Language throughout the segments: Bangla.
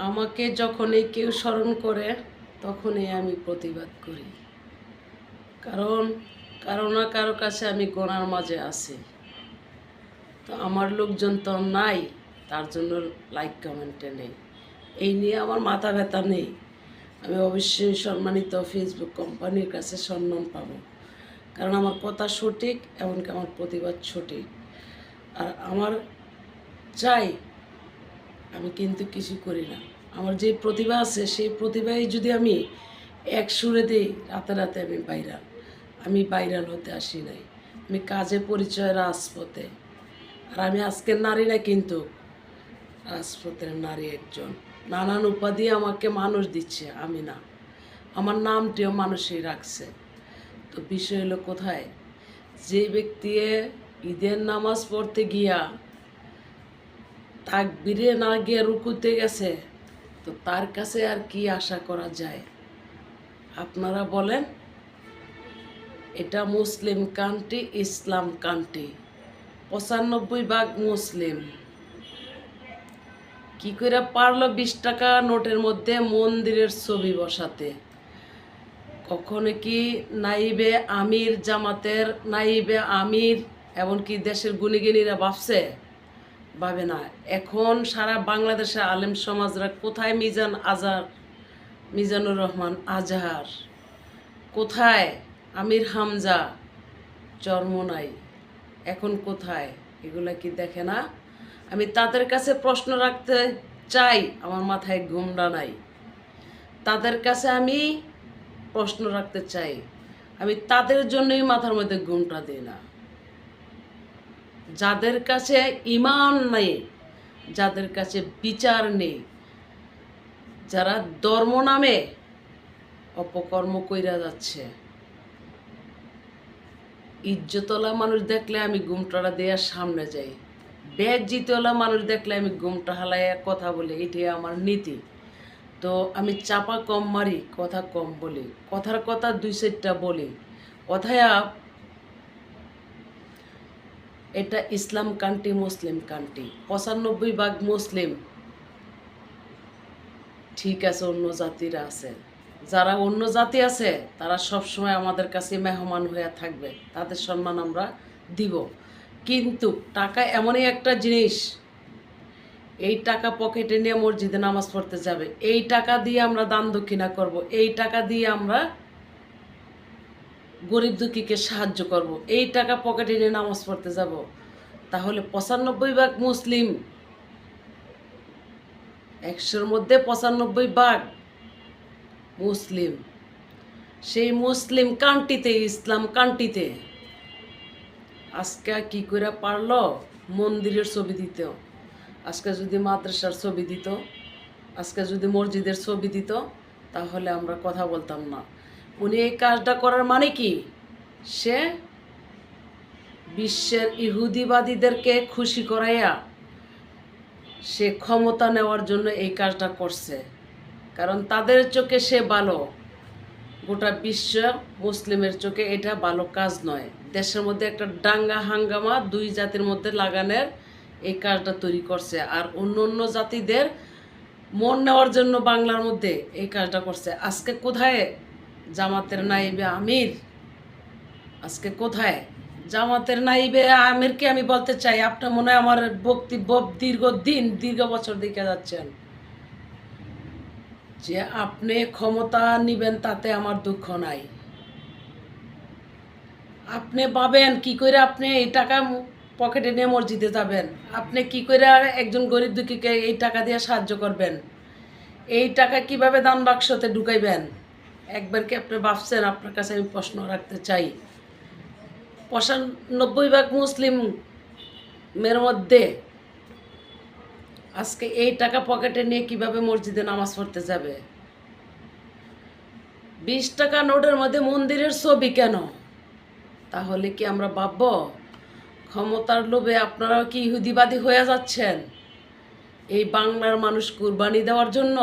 আমাকে যখনই কেউ স্মরণ করে তখনই আমি প্রতিবাদ করি, কারণ কারো না কারো কাছে আমি গোনার মাঝে আছি। তো আমার লোকজন তো নাই, তার জন্য লাইক কমেন্টে নেই, এই নিয়ে আমার মাথা ব্যথা নেই। আমি অবশ্যই সম্মানিত ফেসবুক কোম্পানির কাছে সম্মান পাবো, কারণ আমার কথা সঠিক, এমনকি আমার প্রতিবাদ সঠিক। আর আমার চাই, আমি কিন্তু কিছু করি না। আমার যে প্রতিভা আছে সেই প্রতিভায় যদি আমি এক সুরে দিই, রাতে রাতে আমি ভাইরাল হতে আসি নাই। আমি কাজে পরিচয় রাজপথে। আর আমি আজকের নারী না, কিন্তু রাজপথের নারী একজন। নানান উপাধি আমাকে মানুষ দিচ্ছে, আমি না। আমার নামটিও মানুষই রাখছে। তো বিষয় হলো কোথায়, যে ব্যক্তি ঈদের নামাজ পড়তে গিয়া তাকবীরে না গিয়ে রুকুতে গেছে, তো তার কাছে আর কি আশা করা যায়? আপনারা বলেন। এটা মুসলিম কান্ট্রি, ইসলাম কান্ট্রি, 95% মুসলিম। কি করে পারলো 20 টাকা নোটের মধ্যে মন্দিরের ছবি বসাতে? কখনো কি নাইবে আমির, জামাতের নাইবে আমির, এমনকি দেশের গুণীগিনীরা ভাবছে? ভাবে না। এখন সারা বাংলাদেশে আলেম সমাজরা কোথায়? মিজানুর রহমান আজহার কোথায়? আমির হামজা চরমোনাই এখন কোথায়? এগুলা কি দেখে না? আমি তাদের কাছে প্রশ্ন রাখতে চাই, আমার মাথায় ঘুমটা নাই। তাদের কাছে আমি প্রশ্ন রাখতে চাই, আমি তাদের জন্যই মাথার মধ্যে ঘুমটা দিই না। যাদের কাছে ঈমান নেই, যাদের কাছে বিচার নেই, যারা ধর্ম নামে অপকর্ম কইরা যাচ্ছে, ইজ্জতওয়ালা মানুষ দেখলে আমি ঘুমটাটা দেওয়ার সামনে যাই। বেজ্জিতওয়ালা মানুষ দেখলে আমি ঘুমটা হালাইয়া কথা বলি, এটাই আমার নীতি। তো আমি চাপা কম মারি, কথা কম বলি, কথার কথা 2-4টা বলি। কথায় এটা ইসলাম কান্ট্রি, মুসলিম কান্ট্রি, 95% মুসলিম। ঠিক আছে, অন্য জাতিরা আছে, যারা অন্য জাতি আছে তারা সবসময় আমাদের কাছে মেহমান হয়ে থাকবে, তাদের সম্মান আমরা দিব। কিন্তু টাকা এমনই একটা জিনিস, এই টাকা পকেটে নিয়ে মসজিদে নামাজ পড়তে যাবে, এই টাকা দিয়ে আমরা দান দক্ষিণা করব, এই টাকা দিয়ে আমরা গরিব দুঃখীকে সাহায্য করব, এই টাকা পকেটে নিয়ে নামাজ পড়তে যাব। তাহলে 95% মুসলিম, 100-র মধ্যে 95% মুসলিম। সেই মুসলিম কান্ট্রিতে, ইসলাম কান্ট্রিতে আজকে কি করে পারলো মন্দিরের ছবি দিত? আজকে যদি মাদ্রাসার ছবি দিত, আজকে যদি মসজিদের ছবি দিত, তাহলে আমরা কথা বলতাম না। উনি এই কাজটা করার মানে কি? সে বিশ্বের ইহুদিবাদীদেরকে খুশি করাইয়া সে ক্ষমতা নেওয়ার জন্য এই কাজটা করছে, কারণ তাদের চোখে সে ভালো। গোটা বিশ্ব মুসলিমের চোখে এটা ভালো কাজ নয়। দেশের মধ্যে একটা দাঙ্গা হাঙ্গামা 2 জাতির মধ্যে লাগানোর এই কাজটা তৈরি করছে, আর অন্য অন্য জাতিদের মন নেওয়ার জন্য বাংলার মধ্যে এই কাজটা করছে। আজকে কোথায় জামাতের নাইবে আমির? আজকে কোথায় জামাতের নাইবে আমিরকে? আমি বলতে চাই, আপনার মনে হয় আমার বক্তব্য দীর্ঘ বছর দেখে যাচ্ছেন, যে আপনি ক্ষমতা নিবেন তাতে আমার দুঃখ নাই। আপনি পাবেন কি করে? আপনি এই টাকা পকেটে নিয়ে মসজিদে যাবেন? আপনি কি করে একজন গরিব দুঃখীকে এই টাকা দিয়ে সাহায্য করবেন? এই টাকা কিভাবে দান বাক্সতে ঢুকাইবেন? একবার কি আপনি ভাবছেন? আপনার কাছে আমি প্রশ্ন রাখতে চাই। 95% মুসলিমের মধ্যে আজকে এই টাকা পকেটে নিয়ে কিভাবে মসজিদে নামাজ পড়তে যাবে? 20 টাকা নোটের মধ্যে মন্দিরের ছবি কেন? তাহলে কি আমরা ভাবব ক্ষমতার লোভে আপনারাও কি ইহুদিবাদী হয়ে যাচ্ছেন এই বাংলার মানুষ কুরবানি দেওয়ার জন্য?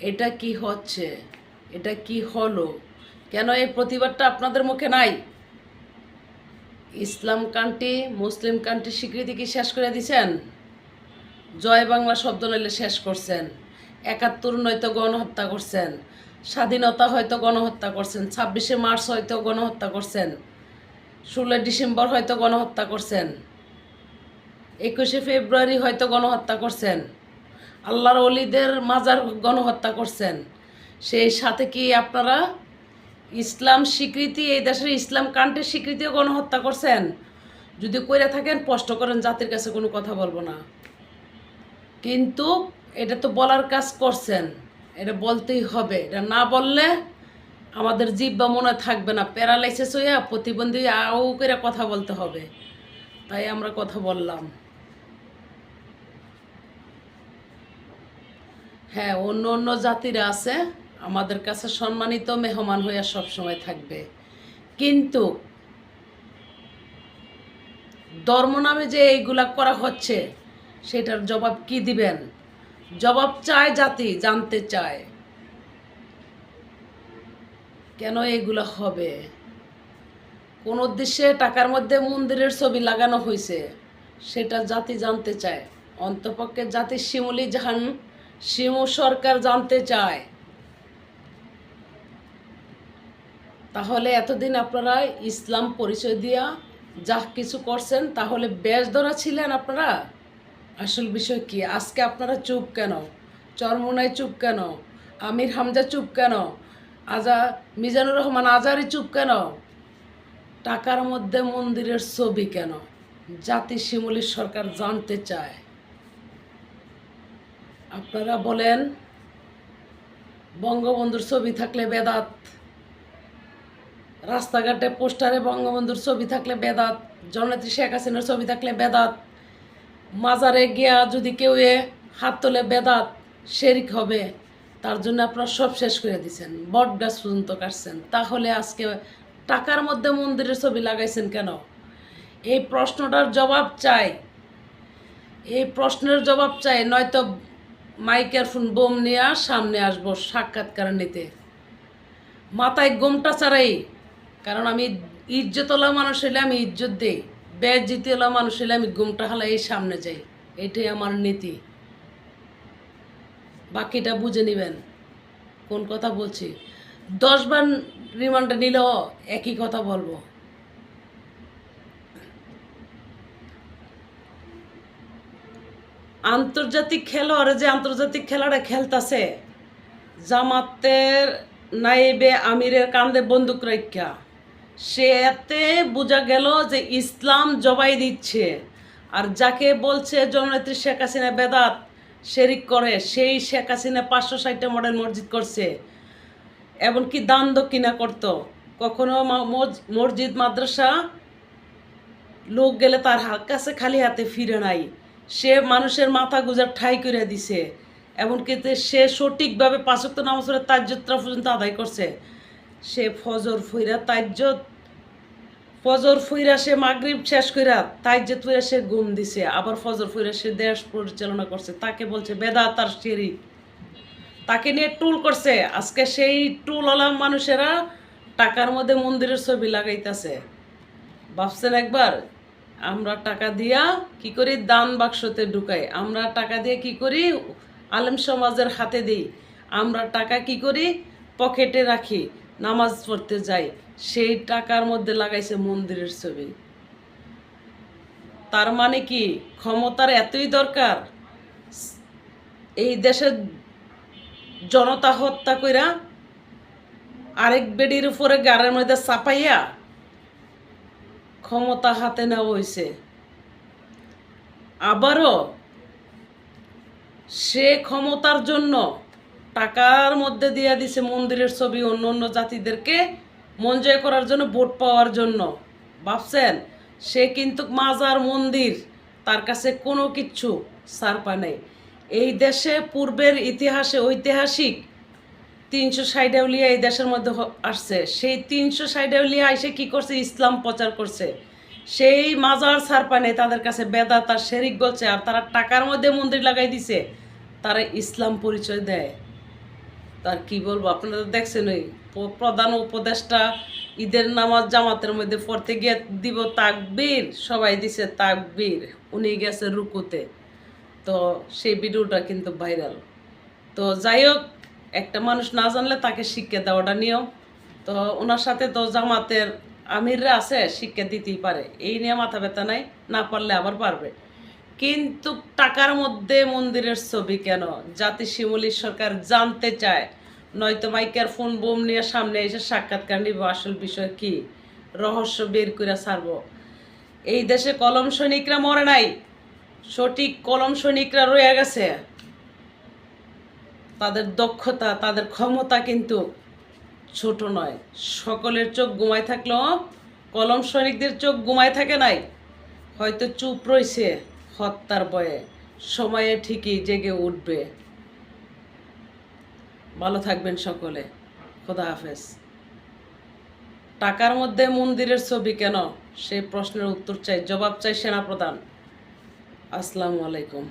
এটা কি হচ্ছে? এটা কি হলো? কেন এই প্রতিবাদটা আপনাদের মুখে নাই? ইসলাম কান্ট্রি, মুসলিম কান্ট্রি স্বীকৃতি কি শেষ করে দিছেন? জয় বাংলা শব্দ নইলে শেষ করছেন, ৭১ নয়তো গণহত্যা করছেন, স্বাধীনতা হয়তো গণহত্যা করছেন, ২৬শে মার্চ হয়তো গণহত্যা করছেন, ১৬ ডিসেম্বর হয়তো গণহত্যা করছেন, ২১শে ফেব্রুয়ারি হয়তো গণহত্যা করছেন, আল্লাহর ওলিদের মাজার গণহত্যা করছেন। সেই সাথে কি আপনারা ইসলাম স্বীকৃতি, এই দেশের ইসলাম কান্ট্রির স্বীকৃতিও গণহত্যা করছেন? যদি কইরা থাকেন স্পষ্ট করেন, জাতির কাছে কোনো কথা বলবো না। কিন্তু এটা তো বলার কাজ করছেন, এটা বলতেই হবে। এটা না বললে আমাদের জিহ্বা মনে থাকবে না, প্যারালাইসিস হইয়া প্রতিবন্ধী আউ করে কথা বলতে হবে। তাই আমরা কথা বললাম। হ্যাঁ, অন্য অন্য জাতিরা আছে, আমাদের কাছে সম্মানিত মেহমান হইয়া সবসময় থাকবে, কিন্তু ধর্ম নামে যে এইগুলা করা হচ্ছে সেটার জবাব কি দিবেন? জবাব চায় জাতি, জানতে চায় কেন এগুলো হবে, কোন উদ্দেশ্যে টাকার মধ্যে মন্দিরের ছবি লাগানো হয়েছে সেটা জাতি জানতে চায়। অন্তপক্ষে জাতি শিমুলি জাহান শিমু সরকার জানতে চায়। তাহলে এতদিন আপনারা ইসলাম পরিচয় দিয়া যা কিছু করছেন, তাহলে বেশ ধরা ছিলেন আপনারা? আসল বিষয় কি? আজকে আপনারা চুপ কেন? চরমোনাই চুপ কেন? আমির হামজা চুপ কেন? মিজানুর রহমান আজারি চুপ কেন? টাকার মধ্যে মন্দিরের ছবি কেন? জাতি শিমুলি সরকার জানতে চায়। আপনারা বলেন বঙ্গবন্ধুর ছবি থাকলে বেদাত, রাস্তাঘাটে পোস্টারে বঙ্গবন্ধুর ছবি থাকলে বেদাত, জননেত্রী শেখ হাসিনার ছবি থাকলে বেদাত, মাজারে গিয়া যদি কেউ হাত তোলে বেদাত, শেরিক হবে। তার জন্য আপনারা সব শেষ করে দিচ্ছেন, বট গাছ পর্যন্ত কাটছেন। তাহলে আজকে টাকার মধ্যে মন্দিরের ছবি লাগাইছেন কেন? এই প্রশ্নটার জবাব চাই, এই প্রশ্নের জবাব চাই, নয়তো মাইক্রোফোন বোম নিয়ে সামনে আসবো সাক্ষাৎকার নিতে, মাথায় গোমটা ছাড়াই। কারণ আমি ইজ্জতওয়ালা মানুষ হইলে আমি ইজ্জত দিই, বেজ্জিতওয়ালা মানুষ হইলে আমি গোমটা হালাই সামনে যাই। এটাই আমার নীতি। বাকিটা বুঝে নেবেন কোন কথা বলছি। 10 বার রিমান্ডে নিলেও একই কথা বলবো। আন্তর্জাতিক খেলোয়াড়ে যে আন্তর্জাতিক খেলাটা খেলতেছে, জামাতের নাইবে আমিরের কান্দে বন্দুক রাখা, সে এতে বোঝা গেল যে ইসলাম জবাই দিচ্ছে। আর যাকে বলছে জননেত্রী শেখ হাসিনা বেদাত শেরিক করে, সেই শেখ হাসিনা 560টা মডেল মসজিদ করছে, এমনকি দান দক্ষিণা করত। কখনো মসজিদ মাদ্রাসা লোক গেলে তার কাছে খালি হাতে ফিরে নাই। সে মানুষের মাথা গুজার ঠাই করে দিছে, এমনকি সে সঠিকভাবে 5 ওয়াক্ত নামাজের তাজ্জুদটা পর্যন্ত আদায় করছে। সে ফজর ফুইরা সে মাগরিব শেষ কইরা তাজ্জুদ ফুইরা সে ঘুম দিছে, আবার ফজর ফুইরা সে দেশ পরিচালনা করছে। তাকে বলছে বেদাত আর শিরিক, তাকে নিয়ে টুল করছে। আজকে সেই টুলওয়ালা মানুষেরা টাকার মধ্যে মন্দিরের ছবি লাগাইতেছে। ভাবছেন একবার? আমরা টাকা দিয়া কি করি? দান বাক্সতে ঢুকাই। আমরা টাকা দিয়ে কি করি? আলেম সমাজের হাতে দিই। আমরা টাকা কি করি? পকেটে রাখি, নামাজ পড়তে যাই। সেই টাকার মধ্যে লাগাইছে মন্দিরের ছবি। তার মানে কি ক্ষমতার এতই দরকার এই দেশের জনতা হত্যা কইরা আরেক বেডির উপরে গাড়ির মধ্যে চাপাইয়া ক্ষমতা হাতে নেওয়া হয়েছে। আবারও সে ক্ষমতার জন্য টাকার মধ্যে দিয়ে দিছে মন্দিরের ছবি অন্য অন্য জাতিদেরকে মন জয় করার জন্য, ভোট পাওয়ার জন্য। ভাবছেন? সে কিন্তু মাজার মন্দির তার কাছে কোনো কিচ্ছু ছাড় পায় নাই। এই দেশে পূর্বের ইতিহাসে ঐতিহাসিক 360 আউলিয়া এই দেশের মধ্যে আসছে। সেই 360 আউলিয়া এসে কি করছে? ইসলাম প্রচার করছে। সেই মাজার ছাড় পায় নাই তাদের কাছে, বেদাত আর শেরিক বলছে। আর তারা টাকার মধ্যে মন্দির লাগাই দিছে, তারা ইসলাম পরিচয় দেয়। তার কি বলবো, আপনারা তো দেখছেন ওই প্রধান উপদেষ্টা ঈদের নামাজ জামাতের মধ্যে পড়তে গিয়ে দিব তাকবীর, সবাই দিছে তাকবীর, উনি গেছে রুকুতে। তো সেই ভিডিওটা কিন্তু ভাইরাল। তো যাই হোক, একটা মানুষ না জানলে তাকে শিক্ষা দেওয়াটা নিয়ম। তো ওনার সাথে তো জামাতের আমিররা আছে, শিক্ষা দিতেই পারে, এই নিয়ে মাথা ব্যথা নাই, না পারলে আবার পারবে। কিন্তু টাকার মধ্যে মন্দিরের ছবি কেন? জাতি শিমুলী সরকার জানতে চায়, নয়তো মাইকের ফোন বোম নিয়ে সামনে এসে সাক্ষাৎকার নিব, আসল বিষয় কি রহস্য বের করে ছাড়বো। এই দেশে কলম সৈনিকরা মরে নাই, সঠিক কলম সৈনিকরা রয়ে গেছে। তাদের দক্ষতা, তাদের ক্ষমতা কিন্তু ছোট নয়। সকলের চোখ ঘুমায় থাকলেও কলম সৈনিকদের চোখ ঘুমায় থাকে নাই, হয়তো চুপ রইছে হত্যার ভয়ে। সময়ে ঠিকই জেগে উঠবে। ভালো থাকবেন সকলে, খোদা হাফেজ। টাকার মধ্যে মন্দিরের ছবি কেন, সেই প্রশ্নের উত্তর চাই, জবাব চাই সেনাপ্রধান। আসসালামু আলাইকুম।